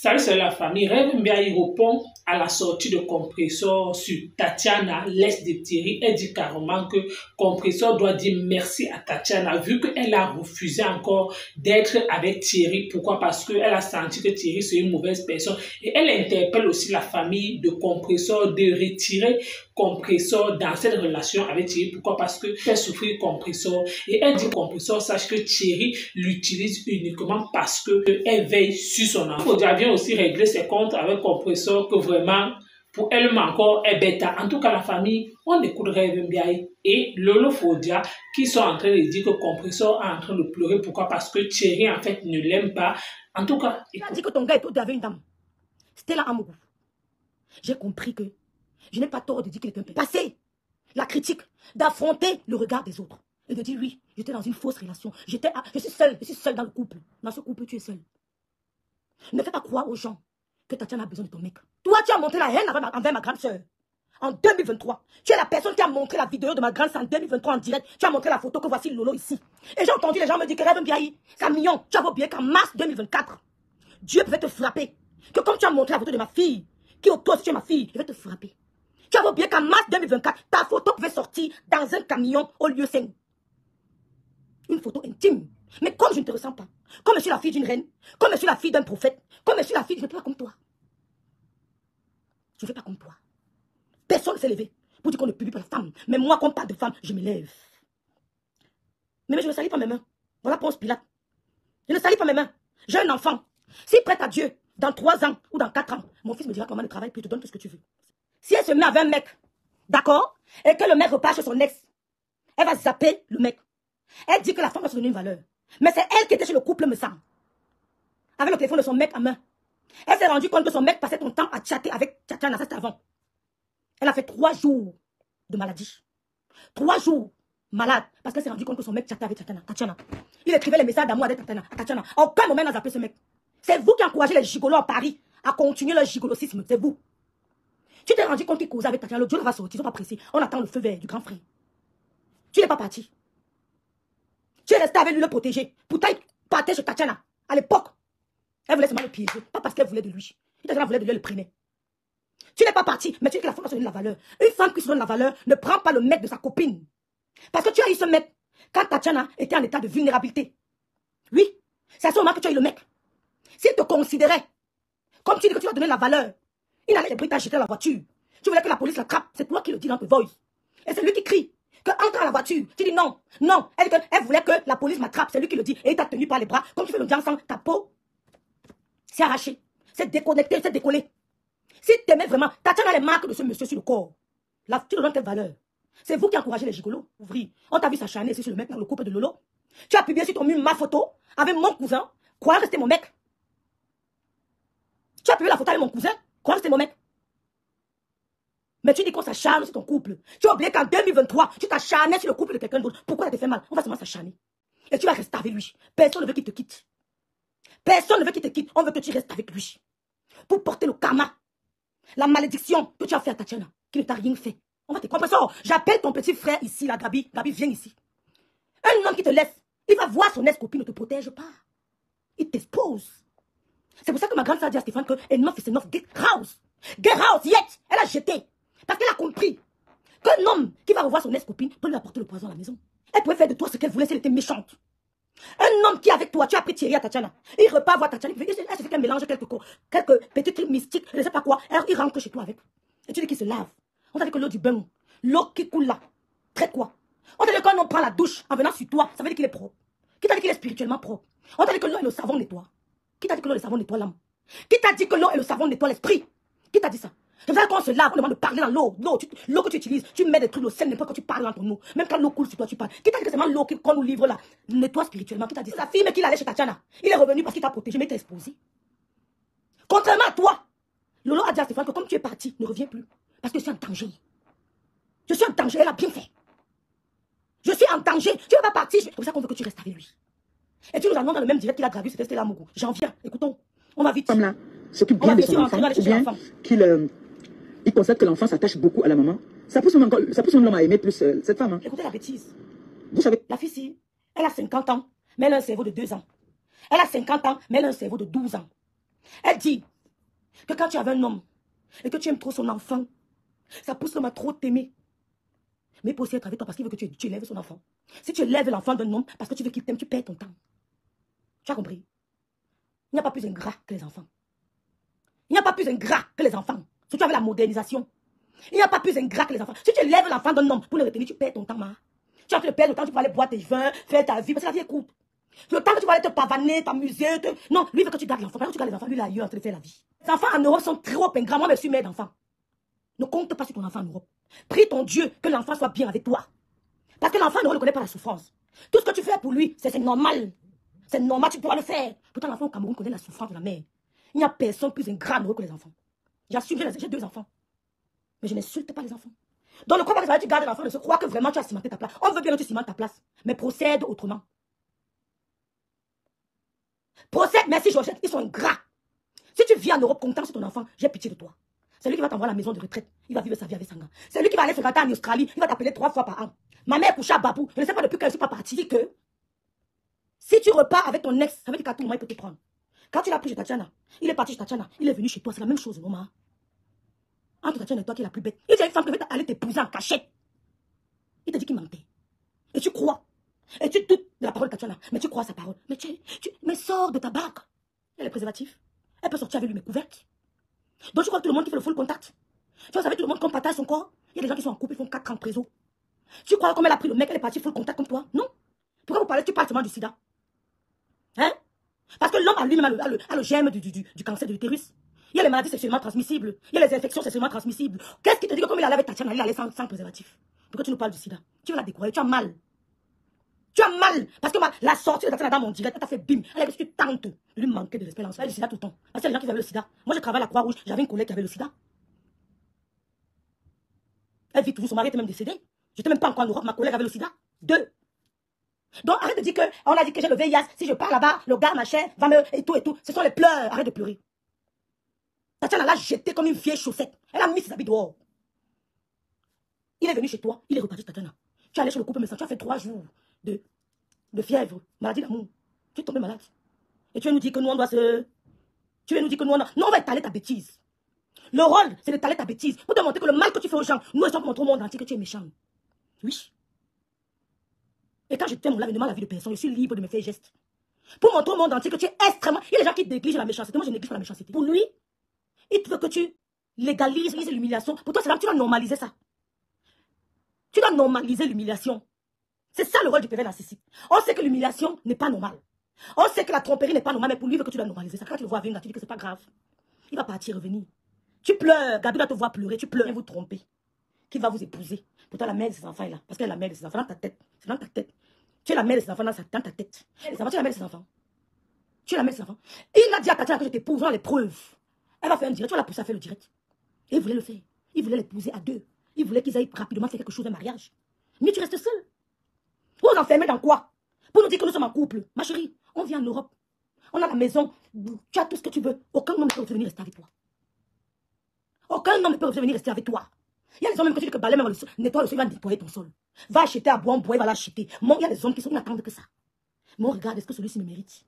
Salut, c'est la famille. Rêve Mbiaye répond à la sortie de Compressor sur Tatiana, l'ex de Thierry. Elle dit carrément que Compressor doit dire merci à Tatiana vu qu'elle a refusé encore d'être avec Thierry. Pourquoi? Parce qu'elle a senti que Thierry c'est une mauvaise personne. Et elle interpelle aussi la famille de Compressor de retirer Compressor dans cette relation avec Thierry. Pourquoi? Parce que fait souffrir Compressor. Et elle dit Compressor sache que Thierry l'utilise uniquement parce qu'elle veille sur son enfant. Il vient aussi régler ses comptes avec Compressor que vraiment pour elle encore est bête. En tout cas, la famille, on écoute Rêve Mbiaye et Lolo Fodia qui sont en train de dire que Compressor est en train de pleurer. Pourquoi? Parce que Thierry en fait ne l'aime pas. En tout cas, tu as dit que ton gars est tout avec une dame. C'était là Amourou. J'ai compris que je n'ai pas tort de dire qu'il est un père. Passer la critique, d'affronter le regard des autres et de dire oui, j'étais dans une fausse relation. Je suis seule dans le couple. Dans ce couple, tu es seule. Ne fais pas croire aux gens que Tatiana a besoin de ton mec. Toi, tu as montré la haine envers ma grande soeur. En 2023, tu es la personne qui a montré la vidéo de ma grande soeur en 2023 en direct. Tu as montré la photo que voici Lolo ici. Et j'ai entendu les gens me dire que Rêve Mbiaye, c'est mignon. Tu as oublié qu'en mars 2024, Dieu pouvait te frapper. Que comme tu as montré la photo de ma fille, qui autour si tu es ma fille, il va te frapper. Tu as oublié qu'en mars 2024, ta photo pouvait sortir dans un camion au lieu sain. Une photo intime. Mais comme je ne te ressens pas, comme je suis la fille d'une reine, comme je suis la fille d'un prophète, comme je suis la fille, je ne fais pas comme toi. Je ne fais pas comme toi. Personne ne s'est levé pour dire qu'on ne publie pas la femme. Mais moi, quand on parle de femme, je me lève. Mais je ne salis pas mes mains. Voilà Ponce Pilate. Je ne salis pas mes mains. J'ai un enfant. S'il prête à Dieu, dans 3 ans ou dans 4 ans, mon fils me dira comment le travail, puis je te donne tout ce que tu veux. Si elle se met avec un mec, d'accord, et que le mec repart chez son ex, elle va zapper le mec. Elle dit que la femme va se donner une valeur. Mais c'est elle qui était chez le couple, me semble. Avec le téléphone de son mec à main. Elle s'est rendue compte que son mec passait son temps à chatter avec Tatiana, ça c'était avant. Elle a fait 3 jours de maladie. 3 jours malade. Parce qu'elle s'est rendue compte que son mec chattait avec Tatiana. Il écrivait les messages d'amour avec Tatiana. À aucun moment elle n'a zappé ce mec. C'est vous qui encouragez les gigolos à Paris à continuer leur gigolosisme. C'est vous. Tu t'es rendu compte qu'il causait avec Tatiana. Le Dieu va sortir, ils sont pas pressés. On attend le feu vert du grand frère. Tu n'es pas parti. Tu es resté avec lui le protéger. Pourtant, il partait chez Tatiana. À l'époque, elle voulait seulement le piéger. Pas parce qu'elle voulait de lui. Tatiana voulait de lui, elle le prenait. Tu n'es pas parti, mais tu dis que la femme va se donner la valeur. Une femme qui se donne la valeur ne prend pas le mec de sa copine. Parce que tu as eu ce mec quand Tatiana était en état de vulnérabilité. Oui, c'est à ce moment que tu as eu le mec. S'il te considérait, comme tu dis que tu vas donner la valeur, il allait les briques à jeter dans la voiture. Tu voulais que la police l'attrape. C'est toi qui le dis dans tes voice. Et c'est lui qui crie. Que entre à la voiture, tu dis non, non. Elle voulait que la police m'attrape. C'est lui qui le dit. Et il t'a tenu par les bras. Comme tu fais le diamant, ta peau s'est arrachée. C'est déconnecté, c'est décollé. Si tu aimais vraiment, Tatiana les marques de ce monsieur sur le corps. Là, tu te donnes quelle valeur? C'est vous qui encouragez les gigolos. Ouvrir. On t'a vu s'acharner ici sur le mec dans le couple de Lolo. Tu as publié sur ton mur ma photo avec mon cousin. Croyant que c'était mon mec. Tu as publié la photo avec mon cousin. Croyant que c'était mon mec. Mais tu dis qu'on s'acharne sur ton couple. Tu as oublié qu'en 2023, tu t'acharnais sur le couple de quelqu'un d'autre. Pourquoi ça te fait mal? On va seulement s'acharner. Et tu vas rester avec lui. Personne ne veut qu'il te quitte. Personne ne veut qu'il te quitte. On veut que tu restes avec lui. Pour porter le karma. La malédiction que tu as fait à Tatiana. Qui ne t'a rien fait. On va te comprendre. J'appelle ton petit frère ici, là, Gabi. Gabi, viens ici. Un homme qui te laisse, il va voir son ex-copine ne te protège pas. Il t'expose. C'est pour ça que ma grande sœur dit à Stéphane que enough is enough. Get house. Get house, yet. Elle a jeté. Parce qu'elle a compris qu'un homme qui va revoir son ex-copine peut lui apporter le poison à la maison. Elle pouvait faire de toi ce qu'elle voulait si elle était méchante. Un homme qui est avec toi, tu as pris Thierry à Tatiana. Il repart voir Tatiana. Elle se fait qu'elle mélange quelques petits trucs mystiques. Je ne sais pas quoi. Alors il rentre chez toi avec. Et tu dis qu'il se lave. On t'a dit que l'eau du bain, l'eau qui coule là, traite quoi? On t'a dit que quand on prend la douche en venant sur toi, ça veut dire qu'il est propre. Qui t'a dit qu'il est spirituellement propre? On t'a dit que l'eau et le savon nettoient. Qui t'a dit que l'eau et le savon nettoient l'âme? Qui t'a dit que l'eau et le savon nettoient l'esprit? Qui t'a dit ça? C'est pour ça qu'on se lave, on demande de parler dans l'eau. L'eau que tu utilises, tu mets des trucs, le sel, n'importe quand tu parles dans ton eau. Même quand l'eau coule sur toi, tu parles. Qui t'a dit que c'est vraiment l'eau qu'on nous livre là, nettoie spirituellement? Qui t'a dit ça? Sa fille, mais qu'il allait chez Tatiana. Il est revenu parce qu'il t'a protégé, mais il t'a exposé. Contrairement à toi, Lolo a dit à Stéphane que comme tu es parti, ne reviens plus. Parce que je suis en danger. Je suis en danger, elle a bien fait. Je suis en danger. Tu ne vas pas partir. C'est pour ça qu'on veut que tu restes avec lui. Et tu nous annonces dans le même direct qu'il a gravi, c'était là, Mougou. J'en viens. Écoutons. On va vite. Femme là s'occupe bien de son enfant, ou bien qu'il constate que l'enfant s'attache beaucoup à la maman. Ça pousse même l'homme à aimer plus cette femme. Hein. Écoutez la bêtise. Vous savez. La fille, si, elle a 50 ans, mais elle a un cerveau de 2 ans. Elle a 50 ans, mais elle a un cerveau de 12 ans. Elle dit que quand tu avais un homme et que tu aimes trop son enfant, ça pousse l'homme à trop t'aimer. Mais pour aussi être avec toi parce qu'il veut que tu élèves son enfant. Si tu élèves l'enfant d'un homme parce que tu veux qu'il t'aime, tu perds ton temps. Tu as compris? Il n'y a pas plus ingrat que les enfants. Il n'y a pas plus ingrat que les enfants. Surtout avec la modernisation. Il n'y a pas plus ingrat que les enfants. Si tu élèves l'enfant d'un homme pour le retenir, tu perds ton temps, ma. Tu as en train de perdre le temps, tu vas aller boire tes vins, faire ta vie, parce que la vie est courte. Le temps que tu vas aller te pavaner, t'amuser, non, lui veut que tu gardes l'enfant. Quand tu gardes les enfants, lui il est ailleurs en train de faire la vie. Les enfants en Europe sont trop ingrats. Moi, je suis mère d'enfant. Ne compte pas sur ton enfant en Europe. Prie ton Dieu que l'enfant soit bien avec toi. Parce que l'enfant en Europe ne connaît pas la souffrance. Tout ce que tu fais pour lui, c'est normal. C'est normal, tu dois le faire. Pourtant, l'enfant au Cameroun connaît la souffrance de la mère. Il n'y a personne plus ingrat en Europe que les enfants. J'assume, j'ai 2 enfants. Mais je n'insulte pas les enfants. Donc le combat que tu gardes l'enfant ne se croit que vraiment tu as cimenté ta place. On veut bien que tu cimentes ta place. Mais procède autrement. Procède, merci Georgette, ils sont ingrats. Si tu vis en Europe content sur ton enfant, j'ai pitié de toi. C'est lui qui va t'envoyer à la maison de retraite. Il va vivre sa vie avec Sanga. C'est lui qui va aller fréquenter en Australie. Il va t'appeler 3 fois par an. Ma mère couchait à Babou. Je ne sais pas depuis qu'elle ne suis pas partie que si tu repars avec ton ex, ça veut dire qu'à tout moment il peut te prendre. Quand tu l'as pris chez Tatiana, il est parti chez Tatiana, il est venu chez toi, c'est la même chose, non, ma. Entre Tatiana et toi qui est la plus bête. Il dit à une femme qui veut aller t'épouser en cachette. Il t'a dit qu'il mentait. Et tu crois. Et tu doutes de la parole de Tatiana. Mais tu crois à sa parole. Mais sors de ta barque. Elle est préservatif. Elle peut sortir avec lui, mais couverte. Donc tu crois que tout le monde qui fait le full contact. Tu vois, ça veut tout le monde qu'on partage son corps. Il y a des gens qui sont en couple, ils font 4 ans de prison. Tu crois comme elle a pris le mec, elle est partie full contact comme toi? Non. Pourquoi vous parlez, tu parles seulement du sida? Hein? Parce que l'homme a lui-même a le germe du cancer de l'utérus. Il y a les maladies sexuellement transmissibles. Il y a les infections sexuellement transmissibles. Qu'est-ce qui te dit que comme il allait avec Tatiana, il allait sans préservatif? Pourquoi tu nous parles du sida? Tu vas la découvrir, tu as mal. Tu as mal. Parce que la sortie de Tatiana dans mon direct, elle t'a fait bim. Elle a dit que tu tentes de lui manquer de respect. Elle a le sida tout le temps. Parce qu'il y a des gens qui avaient le sida. Moi, je travaille à la Croix-Rouge. J'avais une collègue qui avait le sida. Elle vit toujours. Son mari était même décédé. J'étais même pas encore en Europe. Ma collègue avait le sida. 2. Donc arrête de dire que on a dit que j'ai le VIH. Si je pars là-bas, le gars, machin, va me... et tout et tout. Ce sont les pleurs. Arrête de pleurer. Tatiana l'a jeté comme une vieille chaussette. Elle a mis ses habits dehors. Il est venu chez toi. Il est reparti, Tatiana. Tu es allé sur le couple médecin. Tu as fait 3 jours de fièvre, maladie d'amour. Tu es tombé malade. Et tu viens nous dire que nous, on doit se... Tu viens nous dire que nous, on doit... Non, on va étaler ta bêtise. Le rôle, c'est d'étaler ta bêtise. Pour te montrer que le mal que tu fais aux gens, nous, restons pour montrer au monde entier que tu es méchant. Oui. Et quand je tiens mon l'avènement à la vie de personne, je suis libre de me faire geste. Pour montrer au monde entier que tu es extrêmement... Il y a des gens qui négligent la méchanceté. Moi, je néglige pas la méchanceté. Pour lui, il veut que tu légalises l'humiliation. Pour toi, c'est là que tu dois normaliser ça. Tu dois normaliser l'humiliation. C'est ça le rôle du pervers narcissique. On sait que l'humiliation n'est pas normale. On sait que la tromperie n'est pas normale, mais pour lui, il veut que tu dois normaliser ça. Quand tu le vois venir, tu dis que c'est pas grave. Il va partir, revenir. Tu pleures. Gabi va te voir pleurer. Tu pleures et vous tromper. Qui va vous épouser? Pourtant, la mère de ses enfants est là. Parce qu'elle est la mère de ses enfants dans ta tête. C'est dans ta tête. Tu es la mère de ses enfants dans ta tête. Les enfants, tu es la mère de ses enfants. Tu es la mère de ses enfants. Il a dit à Tatiana que je t'épouse, on a les preuves. Elle va faire un direct. Tu vas la pousser à faire le direct. Et il voulait le faire. Il voulait l'épouser à 2. Il voulait qu'ils aillent rapidement faire quelque chose, un mariage. Mais tu restes seul. Vous vous enfermez dans quoi? Pour nous dire que nous sommes en couple. Ma chérie, on vit en Europe. On a la maison. Tu as tout ce que tu veux. Aucun homme ne peut venir rester avec toi. Aucun homme ne peut venir rester avec toi. Il y a des hommes même que tu dis que balai même nettoie le sol, il va nettoyer ton sol. Va acheter à boire, un bois, il va l'acheter. Il y a des hommes qui n'attendent que ça. Mais on regarde, est-ce que celui-ci me mérite?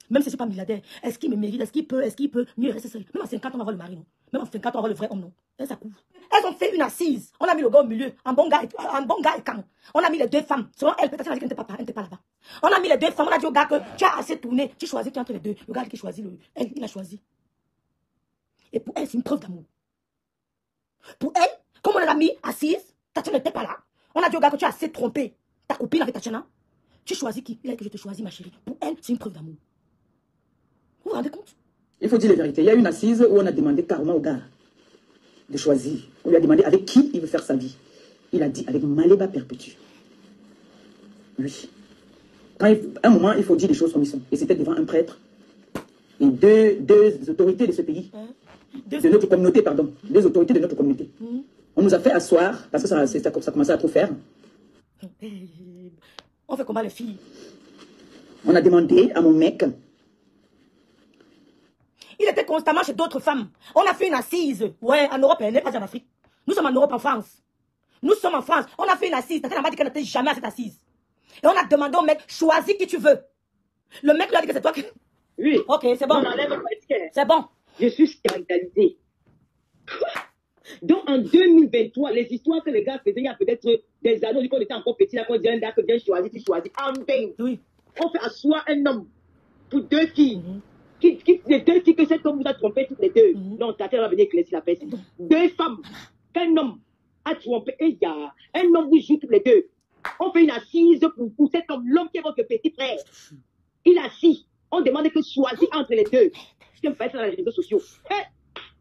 Même si je ne suis pas milliardaire, est-ce qu'il me mérite? Est-ce qu'il peut mieux rester seul? Même à 50 ans, on va voir le mari, non? Même à 50 ans, on va voir le vrai homme, non? Et ça couvre. Elles ont fait une assise. On a mis le gars au milieu. Un bon gars et quand. On a mis les 2 femmes. Selon elle, peut-être qu'elle a dit qu'elle n'était pas là-bas. On a mis les 2 femmes. On a dit au gars que tu as assez tourné. Tu choisis entre les 2. Le gars qui choisit, elle, il a choisi. Et pour elle, c'est une preuve d'amour. Pour elle, comme on l'a mis assise, Tatiana n'était pas là. On a dit au gars que tu as assez trompé ta copine avec Tatiana. Tu choisis qui? Il a dit que je te choisis, ma chérie. Pour elle, c'est une preuve d'amour. Vous vous rendez compte? Il faut dire la vérité. Il y a une assise où on a demandé carrément au gars de choisir. On lui a demandé avec qui il veut faire sa vie. Il a dit avec Maléba Perpétue. Oui. À un moment, il faut dire les choses comme ils sont. Et c'était devant un prêtre et deux autorités de ce pays. De notre communauté, pardon. 2 autorités de notre communauté. On nous a fait asseoir, parce que ça commençait à trop faire. On fait comment les filles? On a demandé à mon mec. Il était constamment chez d'autres femmes. On a fait une assise. Ouais, en Europe, elle n'est pas en Afrique. Nous sommes en Europe, en France. Nous sommes en France. On a fait une assise. Tatiana m'a dit qu'elle n'était jamais à cette assise. Et on a demandé au mec, choisis qui tu veux. Le mec lui a dit que c'est toi qui... Oui. Ok, c'est bon. On enlève le ticket. C'est bon. Je suis scandalisé. Donc en 2023, les histoires que les gars faisaient il y a peut-être des années, quand on était encore petit, là, quand on disait un gars que bien choisi, tu choisis. En vain. Oui. On fait asseoir un homme pour deux filles. Les deux filles que cet homme vous a trompé toutes les deux. Non, ta terre va venir éclaircir la paix. Deux femmes qu'un homme a trompé. Et il y a un homme vous joue toutes les deux. On fait une assise pour cet homme, l'homme qui est votre petit frère. Il est assis. On demande que choisir entre les deux. Je me fais ça dans les réseaux sociaux.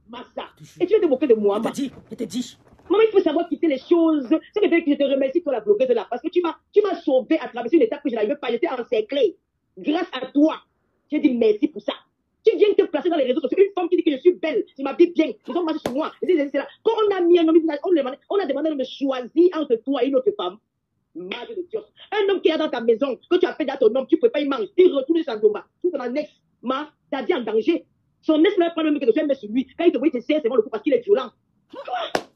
Massa. Et tu viens te moquer de moi, Je te dis. Maman, il faut savoir quitter les choses. C'est que je te remercie pour la blogueuse de là. Parce que tu m'as sauvé à travers une étape que je n'arrivais pas. J'étais encerclée. Grâce à toi. J'ai dit merci pour ça. Tu viens te placer dans les réseaux sociaux. Une femme qui dit que je suis belle. Je m'habille bien. Ils ont marché sur moi. Quand on a mis un homme, on a demandé de me choisir entre toi et une autre femme. Madre de Dieu. Un homme qui est dans ta maison, que tu appelles dans ton homme, tu ne peux pas y manger. Il retourne sur Sangoma. Tu es un ex. Ta vie en danger. Son ex ne va pas le même que de faire sur lui. Quand il te voit, il te serre, c'est bon le coup parce qu'il est violent.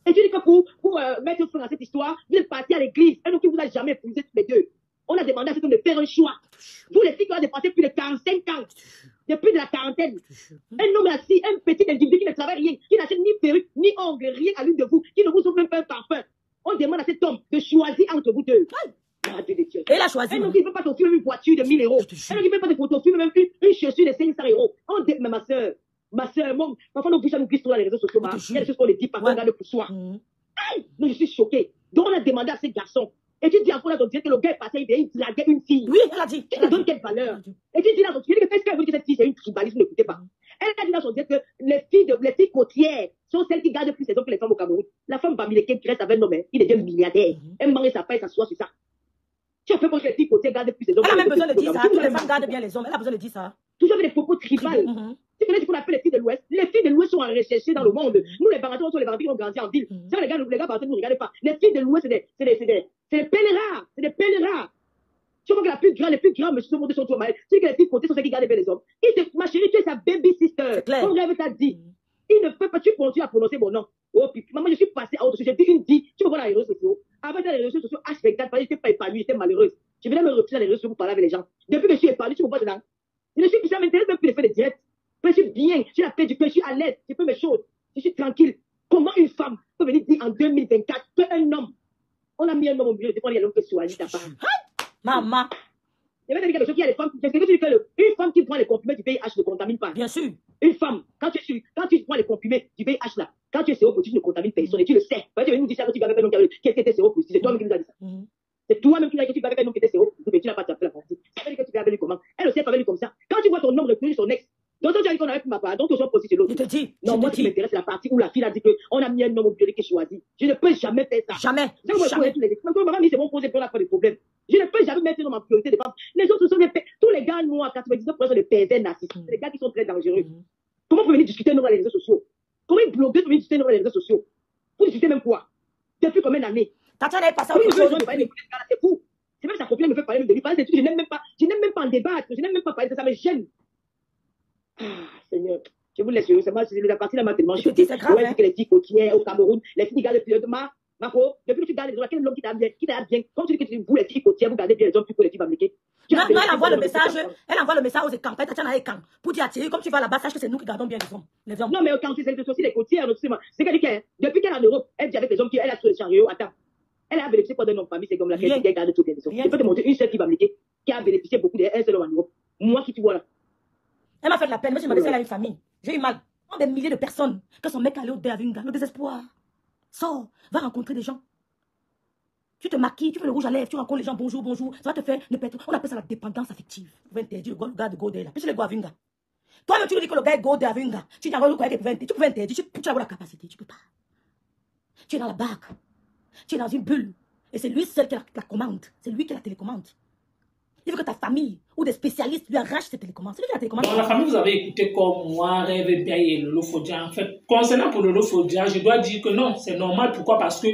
Et tu dis que pour mettre fin à cette histoire, vous êtes parti à l'église. Un homme qui vous a jamais épousé tous les deux. On a demandé à cet homme de faire un choix. Vous les filles qui ont dépassé plus de 45 ans. Depuis de la quarantaine. Un homme assis, un petit individu qui ne travaille rien, qui n'achète ni perruque, ni ongle, rien à l'une de vous, qui ne vous offre même pas un parfum. On demande à cet homme de choisir entre vous deux. Et il a choisi. Un homme qui ne peut pas t'offrir une voiture de 1000 euros. Un homme qui ne peut pas t'offrir même une chaussure de 500 euros. Mais ma soeur, parfois nos bouches nous glissent sur les réseaux sociaux. Il y a des choses qu'on les dit, parfois on regarde pour soi. Non, je suis choquée. Donc on a demandé à ces garçons. Et tu dis à ton Dieu que le gars est passé, il draguait une fille. Oui, elle a dit. Tu te donnes quelle valeur? Et tu dis là, tu dis que qu'est-ce qu'elle veut que cette fille, c'est une tribaliste, ne l'écoutez pas. Elle a dit dans son Dieu que les filles côtières sont celles qui gardent plus les hommes que les femmes au Cameroun. La femme bamileke qui reste avec un homme, il devient milliardaire. Elle mange sa paix et s'assoit sur ça. Tu as fait pour que les filles côtières gardent plus les hommes. Elle a même besoin de dire ça. Toutes les femmes gardent bien les hommes. Elle a besoin de dire ça. Toujours avec des propos tribales. Tu connais ce qu'on appelle les filles de l'Ouest? Les filles de l'Ouest sont recherchées dans le monde. Nous, les Baratons, sont les Baratons qui ont grandi en ville. Ça, les gars Baratons ne nous regardent pas. Les filles de l'Ouest, c'est des pèlerins. C'est des pèlerins. Tu vois que les plus grands monsieur sont trop mal. Tu dis que les filles côté sont celles qui gardent bien les hommes. Ma chérie, tu es sa baby sister. Ton rêve t'a dit. Il ne peut pas, tu continues à prononcer mon nom. Oh, puis, maman, je suis passée à autre chose. J'ai dit une vie. Tu me vois dans les réseaux sociaux. Avant dans les réseaux sociaux, H24, parce que je n'étais pas épanouie, j'étais malheureuse. Je venais me refuser dans les réseaux sociaux pour parler avec les gens. Depuis que je suis épanouie, tu me vois dedans. Je ne suis plus, ça m'intéresse même plus de faire des directs. Je suis bien, j'ai la paix du cœur, je suis à l'aise, je fais mes choses, je suis tranquille. Comment une femme peut venir dire en 2024 qu'un homme, on a mis un homme au milieu, il y a l'homme qui choisit ta part. Maman. Il y avait quelque chose qui a les femmes, qu'est-ce que tu dis que une femme qui prend les comprimés du VIH ne contamine pas? Bien sûr. Une femme, quand tu prends les comprimés du VIH là, quand tu es séropositif, tu ne contamines personne et tu le sais. Parce que tu nous dis ça quand tu vas avec un homme qui était séropositif, c'est toi-même qui nous as dit ça. C'est toi-même qui nous as dit que tu vas avec un homme qui était séropositif et tu n'as pas tapé la partie. Ça veut dire que tu vas avec lui comment? Elle aussi, elle va avec lui comme ça. Quand tu vois ton homme recruter son ex, donc tu as dit qu'on avait plus ma part, donc tu sois positif sur l'autre. Je te dis. Non, moi, ce qui m'intéresse, c'est la partie où la fille a dit qu'on a mis un homme au biologique qui choisit. Je ne peux jamais faire ça. Jamais. Jamais. Maman dit c'est bon, poser pour la pas de problème. Je ne peux jamais mettre un homme en priorité de femmes. Les autres sont tous les gars noirs, 99% des pervers narcissiques. C'est des gars qui sont très dangereux. Comment vous venir discuter nous dans les réseaux sociaux? Comment une blogueuse peut venir discuter nous dans les réseaux sociaux? Vous discutez même quoi? Depuis combien d'années? Tatiana est passée à autre chose. C'est fou. C'est même sa copine me fait parler de lui. Je n'aime même pas en débattre. Je n'aime même pas parler de ça. Ça me gêne. Ah, Seigneur. Je vous laisse. La partie là m'a tellement choquée. C'est grave. Que les filles côtières au Cameroun, les filles qui gardent plus de Marco, depuis que tu gardes les hommes, quel est l'homme qui t'a bien? Comme tu dis que vous, les filles côtières, vous gardez bien les hommes, plus que les filles américaines. Non, elle envoie le message aux écans. Tatiana est camp. Pour dire à Thierry, comme tu vas là-bas, sache que c'est nous qui gardons bien les hommes. Non, mais quand c'est aussi les côtières, c'est qu'elle dit que depuis qu'elle est en Europe, elle dit avec les hommes qui, elle a trouvé les chariots. Attends. Elle a bénéficié quoi d'un homme famille, c'est comme la qui garde toutes les hommes. Je peux te montrer une seule qui va américaine, qui a bénéficié beaucoup d'un seul homme en Europe. Moi qui tu vois là. Elle m'a fait de la peine, mais je me laissé, elle a une famille. J'ai eu mal. Des milliers de personnes, que son mec allait au dé avec une gare, le désespoir. Sors, va rencontrer des gens. Tu te maquilles, tu fais le rouge à lèvres, tu rencontres les gens, bonjour, bonjour. Ça va te faire ne pas être. On appelle ça la dépendance affective. Vous pouvez interdire le gars de Godé là. Puis tu le gars avec une gare. Toi-même, tu lui dis que le gars est Godé avec une gare. Tu n'as pas le gars avec 20. Tu peux interdire, tu as la capacité, tu peux pas. Tu es dans la barque. Tu es dans une bulle. Et c'est lui seul qui a la commande. C'est lui qui a la télécommande. Il veut que ta famille ou des spécialistes lui arrachent cette télécommande. C'est lui qui a la télécommande. Dans la famille, vous avez écouté comme moi, Rêve Bien et Lolo Fodia. En fait, concernant pour Lolo Fodia, je dois dire que non, c'est normal. Pourquoi? Parce que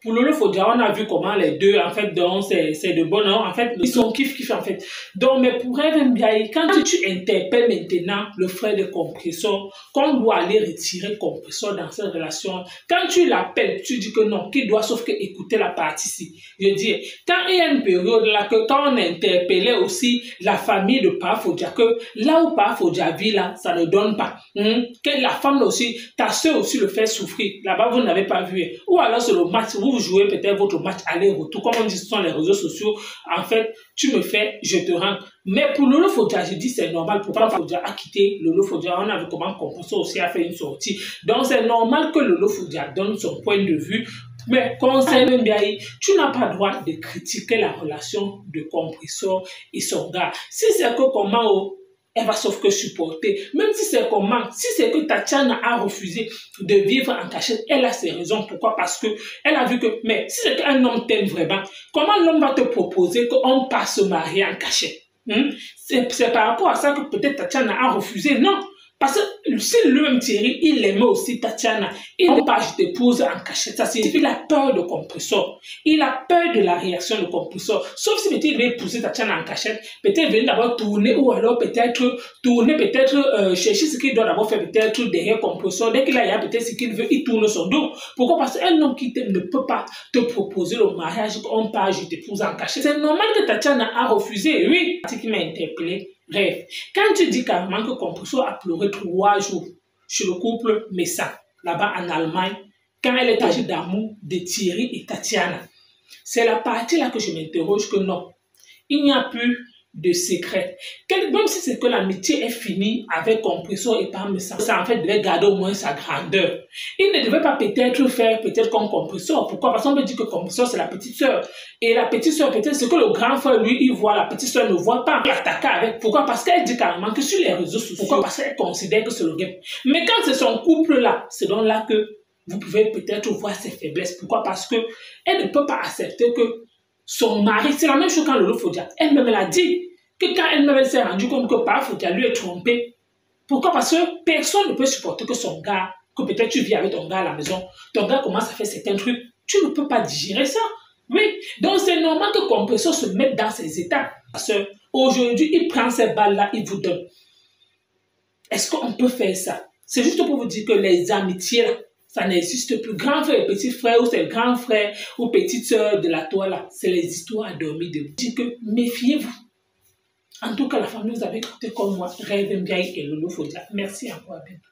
pour Lolo Fodia, on a vu comment les deux, en fait, donc c'est de bon an. En fait, ils sont kiff en fait. Donc, mais pour Rêve Bien, quand tu interpelles maintenant le frère de compresseur, qu'on doit aller retirer compresseur dans cette relation, quand tu l'appelles, tu dis que non, qu'il doit sauf que écouter la partie-ci. Je dis, quand il y a une période là, que quand on interpelle aussi la la famille de Pafodia, que là où Pafodia vit, là, ça ne donne pas. Que la femme aussi, ta soeur aussi le fait souffrir. Là-bas, vous n'avez pas vu. Ou alors, c'est le match, vous jouez peut-être votre match aller-retour. Comme on dit sur les réseaux sociaux, en fait, tu me fais, je te rends. Mais pour Lolo Fodia, je dis c'est normal. Pour Pafodia a quitté Lolo Fodia, on a vu comment Compresso aussi a fait une sortie. Donc, c'est normal que Lolo Fodia donne son point de vue. Mais concernant Mbiaye, tu n'as pas le droit de critiquer la relation de Compresso et son gars. Si c'est que comment elle va sauf que supporter, même si c'est comment, si c'est que Tatiana a refusé de vivre en cachette, elle a ses raisons. Pourquoi? Parce que elle a vu que, mais si c'est qu'un homme t'aime vraiment, comment l'homme va te proposer qu'on passe se marier en cachette? C'est par rapport à ça que peut-être Tatiana a refusé. Non. Parce que si lui-même Thierry, il aimait aussi Tatiana, il n'est pas je t'épouse en cachette. Ça signifie qu'il a peur de Compresso. Il a peur de la réaction de Compresso. Sauf si peut-être il veut épouser Tatiana en cachette, peut-être venir d'abord tourner ou alors peut-être tourner, chercher ce qu'il doit d'abord faire peut-être derrière Compresso. Dès qu'il a peut-être ce qu'il veut, il tourne son dos. Pourquoi? Parce qu'un homme qui t'aime ne peut pas te proposer le mariage qu'on parle je t'épouse en cachette. C'est normal que Tatiana a refusé. Oui, c'est ce qui m'a interpellé. Bref, quand tu dis carrément que Compresso a pleuré 3 jours sur le couple Messa, là-bas en Allemagne, quand elle est âgée d'amour de Thierry et Tatiana, c'est la partie là que je m'interroge que non, il n'y a plus de secret. Même si c'est que l'amitié est finie avec Compresso et pas Messa, ça en fait devait garder au moins sa grandeur. Il ne devait pas peut-être faire comme Compresso. Pourquoi? Parce qu'on peut dire que Compresso c'est la petite sœur. Et la petite sœur, peut-être c'est que le grand frère, lui, il voit, la petite sœur ne voit pas. L'attaquer avec. Pourquoi? Parce qu'elle dit carrément que sur les réseaux sociaux. Pourquoi? Parce qu'elle considère que c'est le game. Mais quand c'est son couple-là, c'est donc là que vous pouvez peut-être voir ses faiblesses. Pourquoi? Parce que elle ne peut pas accepter que son mari, c'est la même chose quand Lolo Fodia, elle-même elle a dit que quand elle-même s'est rendue compte que Pafodia lui est trompé. Pourquoi? Parce que personne ne peut supporter que son gars, que peut-être tu vis avec ton gars à la maison, ton gars commence à faire certains trucs, tu ne peux pas digérer ça. Oui, donc c'est normal que Compresso se mette dans ses états. Parce qu'aujourd'hui, il prend ces balles-là, il vous donne. Est-ce qu'on peut faire ça? C'est juste pour vous dire que les amitiés, là, ça n'existe plus. Grand frère et petit frère, ou c'est le grand frère ou petite soeur de la toile, là, c'est les histoires à dormir de vous. Dire que méfiez-vous. En tout cas, la famille, vous avez écouté comme moi, Rêve Mbiaye et Lolo Fodia. Merci encore. À bientôt.